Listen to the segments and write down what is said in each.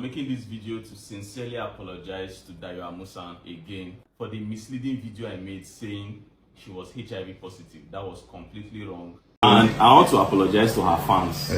making this video to sincerely apologize to Dayo Amusa again for the misleading video I made saying she was HIV positive. That was completely wrong. And I want to apologize to her fans.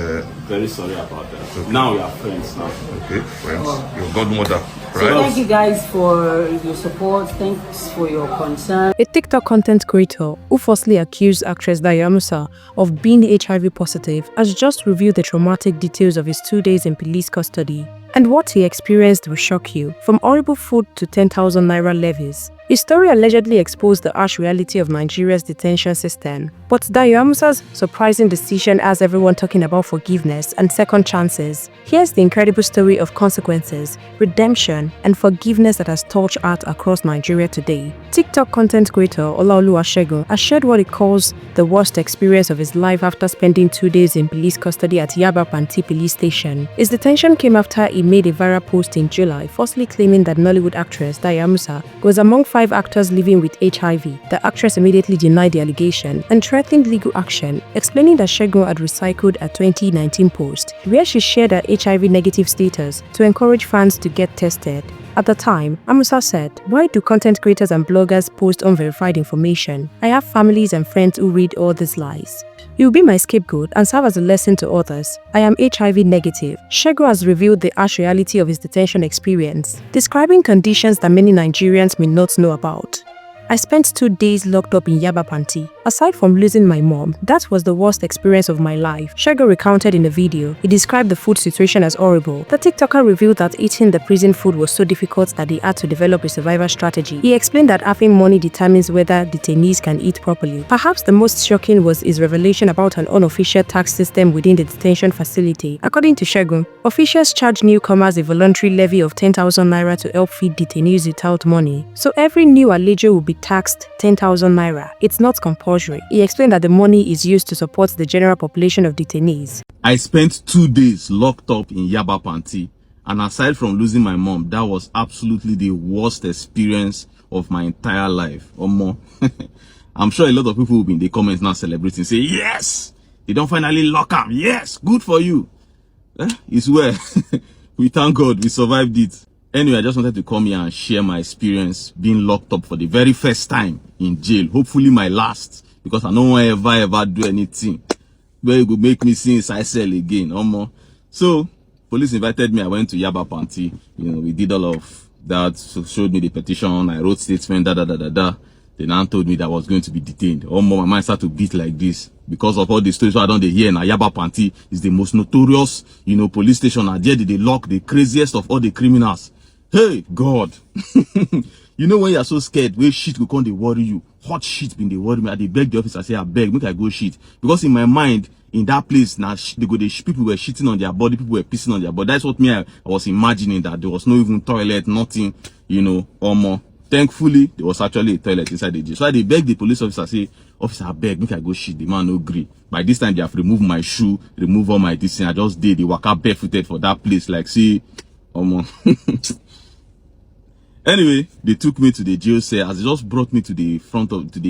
Very sorry about that. Okay. Now we are friends now. Okay, friends. Your godmother. Right? So thank you guys for your support. Thanks for your concern. A TikTok content creator who falsely accused actress Dayo Amusa of being HIV positive has just revealed the traumatic details of his 2 days in police custody. And what he experienced will shock you, from horrible food to 10,000 naira levies. His story allegedly exposed the harsh reality of Nigeria's detention system. But Dayo Amusa's surprising decision has everyone talking about forgiveness and second chances. Here's the incredible story of consequences, redemption, and forgiveness that has touched hearts across Nigeria today. TikTok content creator Olaoluwasegun has shared what he calls the worst experience of his life after spending 2 days in police custody at Yaba Panti police station. His detention came after he made a viral post in July, falsely claiming that Nollywood actress Dayo Amusa was among 5 actors living with HIV. The actress immediately denied the allegation and threatened legal action, explaining that Segun had recycled a 2019 post where she shared her HIV negative status to encourage fans to get tested. At the time, Amusa said, "Why do content creators and bloggers post unverified information? I have families and friends who read all these lies. You will be my scapegoat and serve as a lesson to others. I am HIV negative." Segun has revealed the harsh reality of his detention experience, describing conditions that many Nigerians may not know about. "I spent 2 days locked up in Yaba Panti. Aside from losing my mom, that was the worst experience of my life," Segun recounted in the video. He described the food situation as horrible. The TikToker revealed that eating the prison food was so difficult that he had to develop a survival strategy. He explained that having money determines whether detainees can eat properly. Perhaps the most shocking was his revelation about an unofficial tax system within the detention facility. According to Segun, officials charge newcomers a voluntary levy of 10,000 naira to help feed detainees without money. So every new alleged will be taxed 10,000 naira. It's not compulsory. He explained that the money is used to support the general population of detainees. "I spent 2 days locked up in Yaba Panti, and aside from losing my mom, that was absolutely the worst experience of my entire life." Omo. I'm sure a lot of people will be in the comments now celebrating, say, "Yes, they don't finally lock up. Yes, good for you." It's well. We thank God we survived it. Anyway, I just wanted to come here and share my experience being locked up for the very first time in jail. Hopefully my last, because I don't want to ever do anything where it would make me see inside cell again. So, police invited me. I went to Yaba Panti. We did all of that. So showed me the petition. I wrote statement, They now told me that I was going to be detained. My mind started to beat like this because of all the stories I don't hear. Now Yaba Panti is the most notorious, police station. And there they lock the craziest of all the criminals. Hey, God. When you're so scared, where shit will come, they worry you. Hot shit been they worry me. I beg the officer, say, I beg, make I go shit. Because in my mind, in that place, now people were shitting on their body, people were pissing on their body. That's what I was imagining, that there was no even toilet, nothing, or more. Thankfully, there was actually a toilet inside the jail. So I beg the police officer, say, "Officer, I beg, make I go shit." The man no agree. By this time, they have removed my shoe, removed all my this thing. I just did. They walk out barefooted for that place, like, see, Anyway, they took me to the jail cell. As they just brought me to the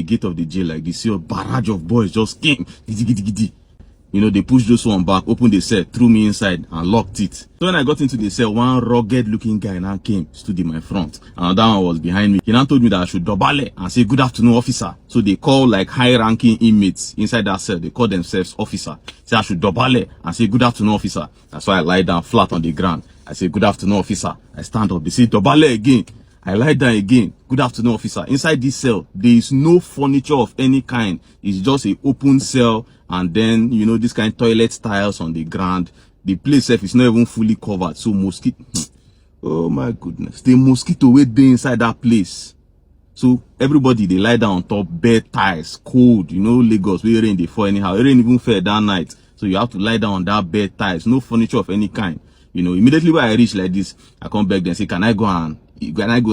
gate of the jail, like this, a barrage of boys just came. They pushed those one back, opened the cell, threw me inside, and locked it. So when I got into the cell, one rugged-looking guy now came, stood in my front. Another one was behind me. He now told me that I should dobale and say, "Good afternoon, officer." So they call like high-ranking inmates inside that cell. They call themselves officer. Say I should dobale and say, "Good afternoon, officer." That's why I lie down flat on the ground. I say, "Good afternoon, officer." I stand up. They say, "Dobale again." I lie down again. "Good afternoon, officer." Inside this cell, there is no furniture of any kind. It's just an open cell, and then this kind of toilet tiles on the ground. The place itself is not even fully covered. So mosquito, oh my goodness, the mosquito wait there inside that place. So everybody they lie down on top bed tiles, cold. Lagos where rain they fall anyhow. It rain even fell that night, so you have to lie down on that bed tiles. No furniture of any kind. Immediately when I reach like this, I come back and say, Can I go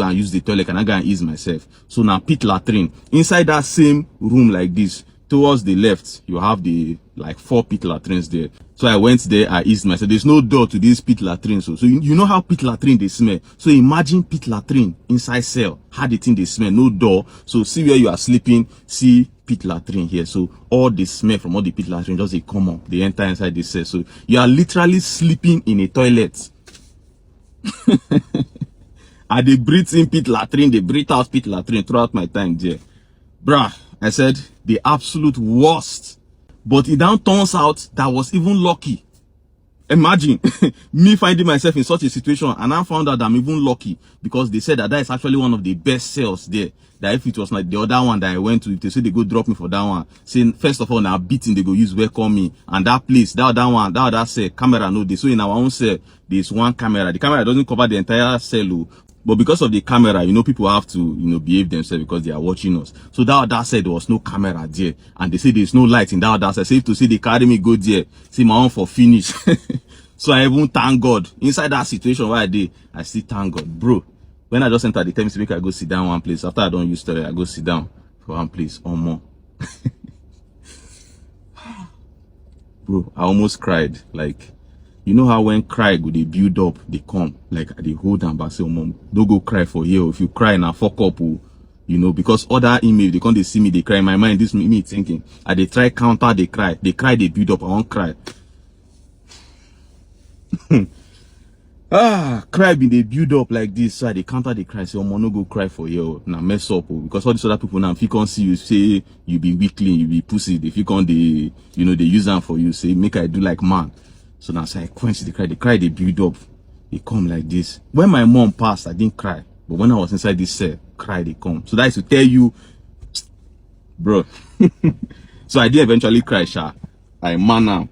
and use the toilet? Can I go and ease myself? So now pit latrine. Inside that same room like this, towards the left, you have the 4 pit latrines there. So I went there, I eased myself. There's no door to this pit latrine. So you know how pit latrine they smell. So imagine pit latrine inside cell. How the thing they smell, no door. So see where you are sleeping, see pit latrine here. So all the smell from all the pit latrine just they come up. They enter inside the cell. So you are literally sleeping in a toilet. I dey breathe in pit latrine, they breathe out pit latrine throughout my time there. Bruh, I said the absolute worst. But it now turns out that was even lucky. Imagine me finding myself in such a situation, and I found out that I'm even lucky because they said that that is actually one of the best cells there. That if it was like the other one that I went to, if they say they go drop me for that one, saying first of all now beating they go use welcome me, and that place, that other cell, camera no they. So in our own cell, there's one camera. The camera doesn't cover the entire cell, but because of the camera, you know, people have to, you know, behave themselves because they are watching us. So that other side, there was no camera there. And they say there's no light in that other side. Safe to say they carry me go there. See my own for finish. So I even thank God. Inside that situation where I did, I still thank God. Bro, when I just entered the time, I go sit down one place. After I don't use story, I go sit down for one place or more. Bro, I almost cried. Like, you know how when cry go they build up, they come, like they hold them back, say, oh mom, don't go cry for here. If you cry now, fuck up, oh. You know, because other email, they come, they see me, they cry. In my mind, this me thinking, they try counter, they cry, they build up, I won't cry. Cry be they build up like this, so they counter, they cry, say, oh mom, no go cry for here, now mess up, oh. Because all these other people now, if you can't see you, say, you be weakling, you be pussy, if you can't, they, you know, they use them for you, say, make I do like man. So now I quench the cry, they build up. They come like this. When my mom passed, I didn't cry. But when I was inside this cell, cry, they come. So that is to tell you, bro. So I did eventually cry, sha. I man am.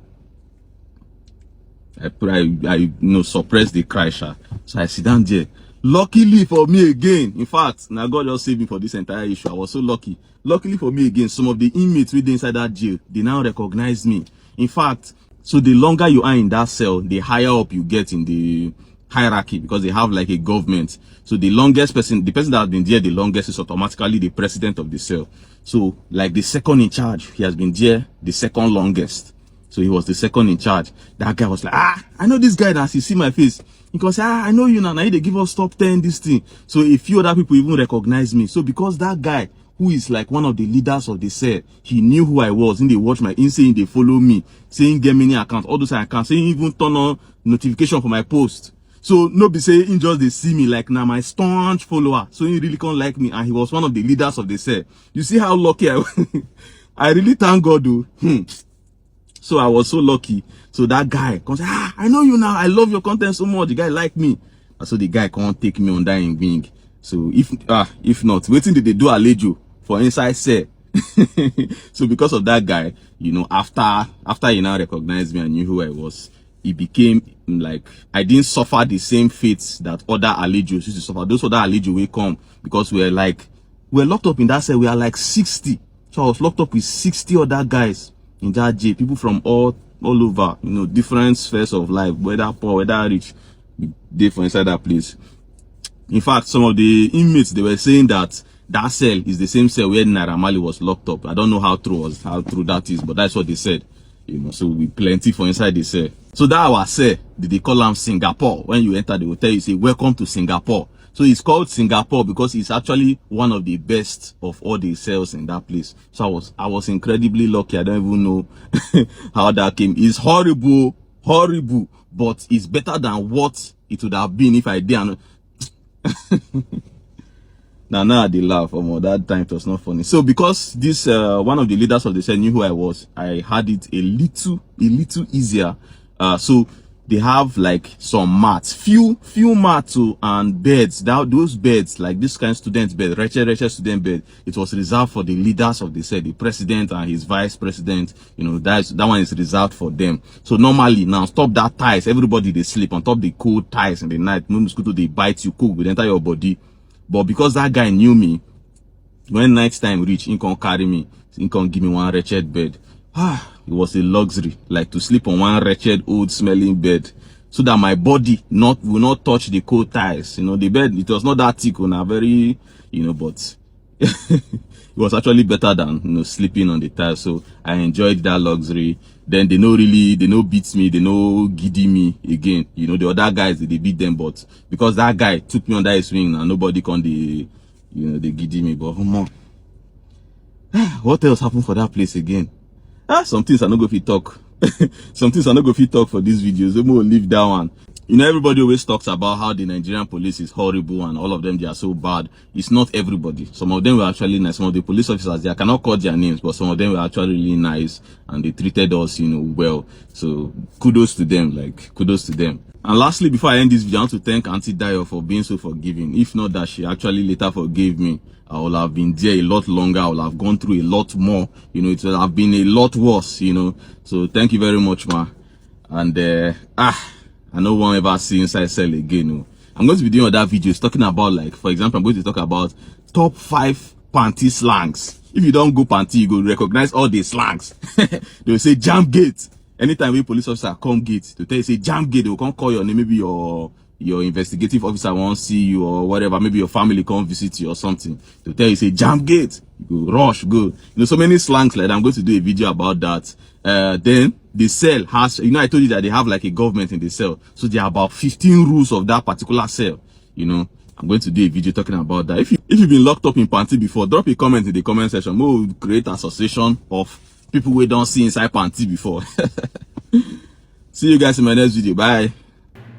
I you know, suppress the cry, sha. So I sit down there. Luckily for me again, in fact, now God just saved me for this entire issue. I was so lucky. Luckily for me again, some of the inmates within inside that jail, they now recognize me. In fact, so the longer you are in that cell, the higher up you get in the hierarchy, because they have like a government. So the longest person, the person that has been there the longest is automatically the president of the cell. So like the second in charge, he has been there the second longest. So he was the second in charge. That guy was like, I know this guy. As you see my face, he goes, I know you now. Now they give us top 10 this thing. So a few other people even recognize me. So because that guy, who is like one of the leaders of the cell, he knew who I was, and they watch my saying they follow me, saying get many accounts, all those accounts, saying even turn on notification for my post. So no be saying just they see me like now my staunch follower. So he really can't like me, and he was one of the leaders of the cell. You see how lucky I was. I really thank God though. So I was so lucky. So that guy comes, I know you now. I love your content so much. The guy like me. And so the guy can't take me on that in wing. So if not, waiting did they do Alejo for inside cell. So because of that guy, you know, after he now recognized me and knew who I was, it became like I didn't suffer the same fates that other Alejos used to suffer. Those other Alejo will come because we're locked up in that cell. We are like 60. So I was locked up with 60 other guys in that jail, people from all over, you know, different spheres of life, whether poor, whether rich, they for inside that place. In fact, some of the inmates, they were saying that that cell is the same cell where Naira Marley was locked up. I don't know how true that is, but that's what they said. You know, so we plenty for inside the cell. So that our cell, they call them Singapore. When you enter the hotel, you say, welcome to Singapore. So it's called Singapore because it's actually one of the best of all the cells in that place. So I was incredibly lucky. I don't even know how that came. It's horrible, but it's better than what it would have been if I didn't. Now they laugh. That time it was not funny. So because this one of the leaders of the cell knew who I was, I had it a little easier. So they have like some mats, few mats and beds. Those beds, like this kind of student bed, wretched student bed, it was reserved for the leaders of the cell, the president and his vice president. You know, that one is reserved for them. So normally now, stop that ties, everybody they sleep on top the cold ties in the night. Mosquito they bite you, cook with enter your body. But because that guy knew me, when night time reach, he can carry me, he can give me one wretched bed. It was a luxury, like to sleep on one wretched old smelling bed, so that my body will not touch the cold ties. You know, the bed, it was not that thick, very, you know, but it was actually better than, you know, sleeping on the tiles. So I enjoyed that luxury. Then they no beat me, they no giddy me again. You know, the other guys, they beat them, but because that guy took me under his wing and nobody can they giddy me. But what else happened for that place again? Some things I no go fit talk. Some things I no go fit talk for these videos. We will leave that one. You know, everybody always talks about how the Nigerian police is horrible and all of them, they are so bad. It's not everybody. Some of them were actually nice. Some of the police officers, I cannot call their names, but some of them were actually really nice and they treated us, you know, well. So kudos to them, like kudos to them. And lastly, before I end this video, I want to thank Auntie Dayo for being so forgiving. If not that she actually later forgave me, I would have been there a lot longer. I would have gone through a lot more. You know, it would have been a lot worse, you know. So thank you very much, ma. And I no one ever see inside cell again. No. I'm going to be doing other videos talking about, like, for example, I'm going to talk about top 5 panty slangs. If you don't go panty, you go recognize all the slangs. They will say jam gate. Anytime a police officer come gate, to tell you say jam gate, they will come call your name, maybe your investigative officer won't see you or whatever, maybe your family come visit you or something. To tell you say jam gate, you go rush, go. You know, so many slangs like that. I'm going to do a video about that. Then the cell has, you know, I told you that they have like a government in the cell. So there are about 15 rules of that particular cell. You know, I'm going to do a video talking about that. If you've been locked up in panty before, drop a comment in the comment section. We'll create an association of people who don't see inside panty before. See you guys in my next video. Bye.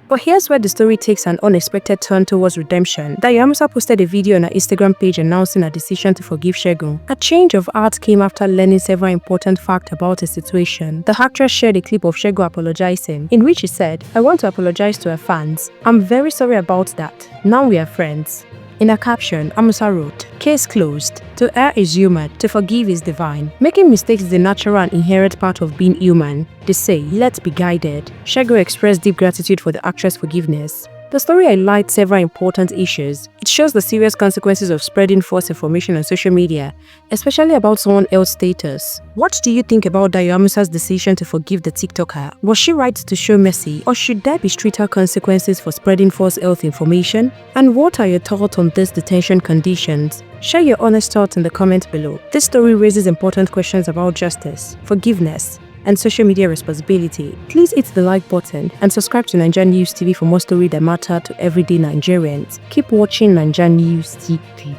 But here's where the story takes an unexpected turn towards redemption. Dayo Amusa posted a video on her Instagram page announcing her decision to forgive Segun. A change of heart came after learning several important facts about her situation. The actress shared a clip of Segun apologizing, in which she said, "I want to apologize to her fans. I'm very sorry about that. Now we are friends." In a caption, Amusa wrote, "Case closed. To err is human, to forgive is divine. Making mistakes is a natural and inherent part of being human. They say, let's be guided." Segun expressed deep gratitude for the actress' forgiveness. The story highlights several important issues. It shows the serious consequences of spreading false information on social media, especially about someone else's status. What do you think about Dayo Amusa's decision to forgive the TikToker? Was she right to show mercy, or should there be stricter consequences for spreading false health information? And what are your thoughts on these detention conditions? Share your honest thoughts in the comments below. This story raises important questions about justice, forgiveness, and social media responsibility. Please hit the like button and subscribe to NaijaNews TV for more stories that matter to everyday Nigerians. Keep watching NaijaNews TV.